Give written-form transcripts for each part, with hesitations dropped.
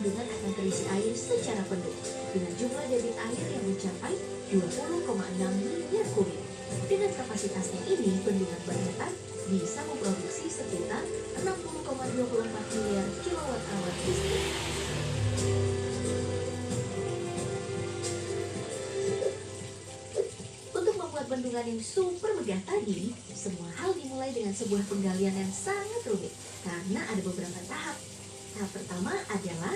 bendungan akan terisi air secara penuh dengan jumlah debit air yang mencapai 20,6 miliar kubik. Dengan kapasitasnya ini, bendungan Bahetan bisa memproduksi sekitar 60,24 miliar kilowatt hour listrik. Untuk membuat bendungan yang super megah tadi, semua hal dimulai dengan sebuah penggalian yang sangat rumit karena ada beberapa tahap. Tahap pertama adalah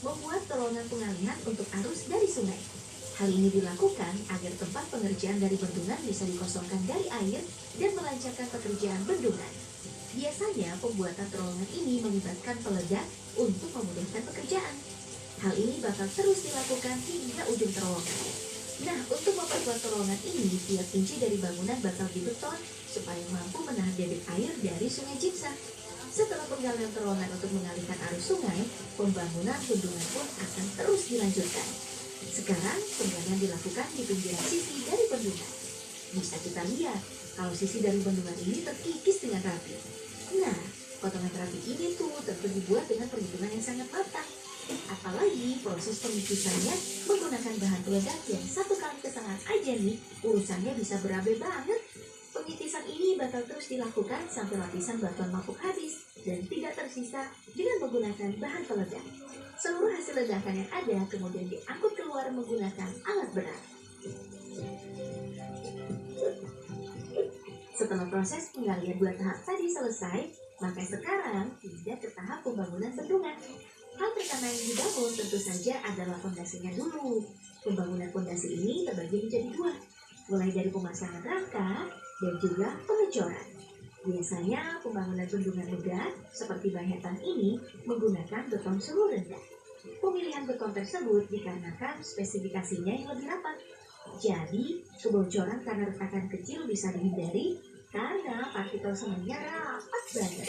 membuat terowongan pengalihan untuk arus dari sungai. Hal ini dilakukan agar tempat pengerjaan dari bendungan bisa dikosongkan dari air dan melancarkan pekerjaan bendungan. Biasanya pembuatan terowongan ini melibatkan peledak untuk memudahkan pekerjaan. Hal ini bakal terus dilakukan hingga ujung terowongan. Nah, untuk memperkuat terowongan ini, tiap inci dari bangunan bakal dibeton supaya mampu menahan debit air dari sungai Jingsa. Setelah penggalian terowongan untuk mengalihkan arus sungai, pembangunan bendungan pun akan terus dilanjutkan. Sekarang, penggalian dilakukan di pinggiran sisi dari bendungan. Bisa kita lihat kalau sisi dari bendungan ini terkikis dengan rapi. Nah, potongan rapi ini tuh tentu dibuat dengan perhitungan yang sangat matang. Apalagi proses pengikisannya menggunakan bahan peledak yang satu kali kesalahan aja nih, urusannya bisa berabe banget. Pengikisan ini bakal terus dilakukan sampai lapisan batuan mapuk habis dan tidak tersisa dengan menggunakan bahan peledak. Seluruh hasil ledakan yang ada kemudian diangkut keluar menggunakan alat berat. Setelah proses penggalian dua tahap tadi selesai, maka sekarang tidak ke tahap pembangunan bendungan. Hal pertama yang dibangun tentu saja adalah fondasinya dulu. Pembangunan fondasi ini terbagi menjadi dua, mulai dari pemasangan rangka dan juga pengecoran. Biasanya pembangunan bendungan megah seperti Bahetan ini menggunakan beton suhu rendah. Pemilihan beton tersebut dikarenakan spesifikasinya yang lebih rapat. Jadi, kebocoran karena retakan kecil bisa dihindari karena partikel semennya rapat banget.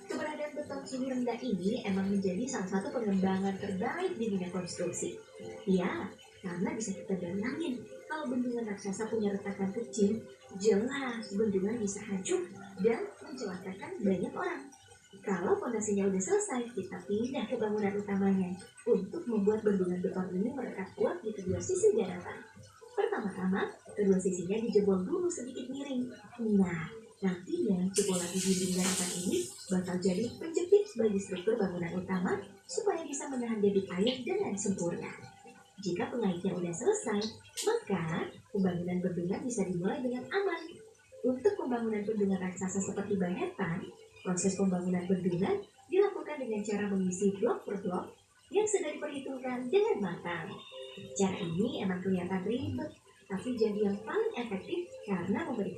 Keberadaan beton suhu rendah ini emang menjadi salah satu pengembangan terbaik di dunia konstruksi. Ya, karena bisa kita bayangin kalau bendungan raksasa punya retakan kecil, jelas bendungan bisa hancur dan mencelakakan banyak orang. Kalau fondasinya udah selesai, kita pindah ke bangunan utamanya untuk membuat bendungan beton ini merekat kuat di kedua sisi daratan. Pertama-tama, kedua sisinya dijebol dulu sedikit miring. Nah, nantinya jebolan di dinding daratan ini bakal jadi penjepit bagi struktur bangunan utama supaya bisa menahan debit air dengan sempurna. Jika pengaitnya udah selesai, maka pembangunan bendungan bisa dimulai dengan aman. Untuk pembangunan bendungan raksasa seperti Bahetan, proses pembangunan bendungan dilakukan dengan cara mengisi blok per blok yang sudah diperhitungkan dengan matang. Cara ini emang kelihatan ribet, tapi jadi yang paling efektif karena memberi